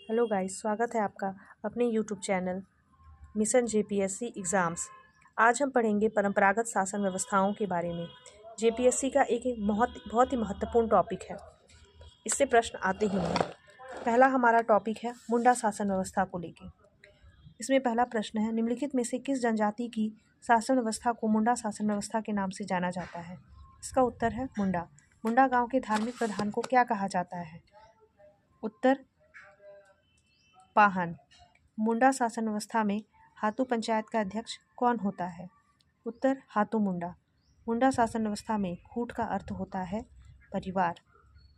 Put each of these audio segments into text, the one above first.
Hello guys, स्वागत है आपका अपने YouTube channel mission JPSC exams. आज हम पढ़ेंगे परंपरागत शासन व्यवस्थाओं के बारे में। जेपीएससी का एक बहुत ही महत्वपूर्ण टॉपिक है। इससे प्रश्न आते ही हैं। पहला हमारा टॉपिक है मुंडा शासन व्यवस्था को लेके। इसमें पहला प्रश्न है, निम्नलिखित में से किस जनजाति की शासन व्यवस्था को मुंडा शासन व्यवस्था के नाम से जाना जाता है? इसका उत्तर है मुंडा। मुंडा गाँव के धार्मिक प्रधान को क्या कहा जाता है? उत्तर पाहन। मुंडा शासन व्यवस्था में हातू पंचायत का अध्यक्ष कौन होता है? उत्तर हातू मुंडा। मुंडा शासन व्यवस्था में खूट का अर्थ होता है परिवार।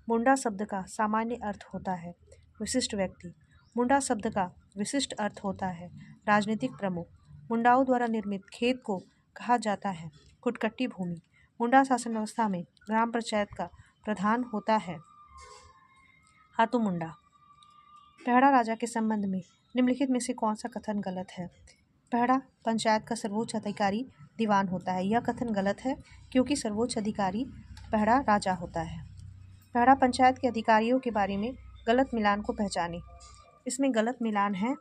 मुंडा शब्द का सामान्य अर्थ होता है विशिष्ट व्यक्ति। मुंडा शब्द का विशिष्ट अर्थ होता है राजनीतिक प्रमुख। मुंडाओं द्वारा निर्मित खेत को कहा जाता है कुटकट्टी भूमि। मुंडा शासन व्यवस्था में ग्राम पंचायत का प्रधान होता है हातू मुंडा। पेहड़ा राजा के संबंध में निम्नलिखित में से कौन सा कथन गलत है? पेहड़ा पंचायत का सर्वोच्च अधिकारी दीवान होता है। यह कथन गलत है क्योंकि सर्वोच्च अधिकारी पेहड़ा राजा होता है। पेहड़ा पंचायत के अधिकारियों के बारे में गलत मिलान को पहचाने। इसमें गलत मिलान है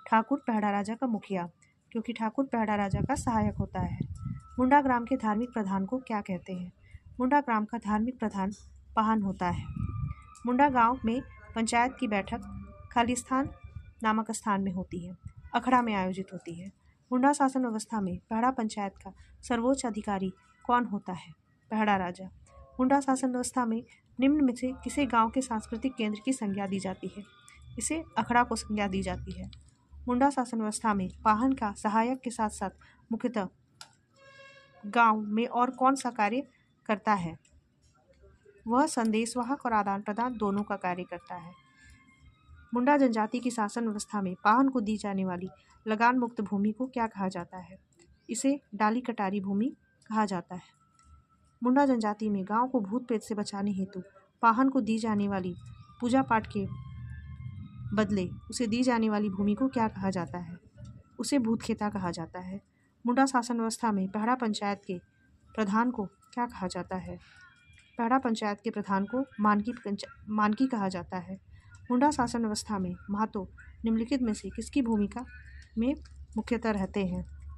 ठाकुर पेहड़ा राजा का मुखिया, क्योंकि ठाकुर पेहड़ा राजा का सहायक होता है। मुंडा ग्राम के धार्मिक प्रधान को क्या कहते हैं? मुंडा ग्राम का धार्मिक प्रधान पाहन होता है। मुंडा गाँव में पंचायत की बैठक खालिस्तान नामक स्थान में होती है, अखड़ा में आयोजित होती है। मुंडा शासन व्यवस्था में पेहड़ा पंचायत का सर्वोच्च अधिकारी कौन होता है? पेहड़ा राजा। मुंडा शासन व्यवस्था में निम्न में से किसी गांव के सांस्कृतिक केंद्र की संज्ञा दी जाती है? इसे अखड़ा को संज्ञा दी जाती है। मुंडा शासन व्यवस्था में पाहन का सहायक के साथ साथ मुख्यतः गांव में और कौन सा कार्य करता है? वह संदेशवाहक और आदान प्रदान दोनों का कार्य करता है। मुंडा जनजाति की शासन व्यवस्था में पाहन को दी जाने वाली लगान मुक्त भूमि को क्या कहा जाता है? इसे डाली कटारी भूमि कहा जाता है। मुंडा जनजाति में गांव को भूत प्रेत से बचाने हेतु पाहन को दी जाने वाली पूजा पाठ के बदले उसे दी जाने वाली भूमि को क्या कहा जाता है? उसे भूतखेता कहा जाता है। मुंडा शासन व्यवस्था में पेहड़ा पंचायत के प्रधान को क्या कहा जाता है? पेहड़ा पंचायत के प्रधान को मानकी कहा जाता है। मुंडा शासन व्यवस्था में महतो निम्नलिखित में से किसकी भूमिका में मुख्यतः रहते हैं?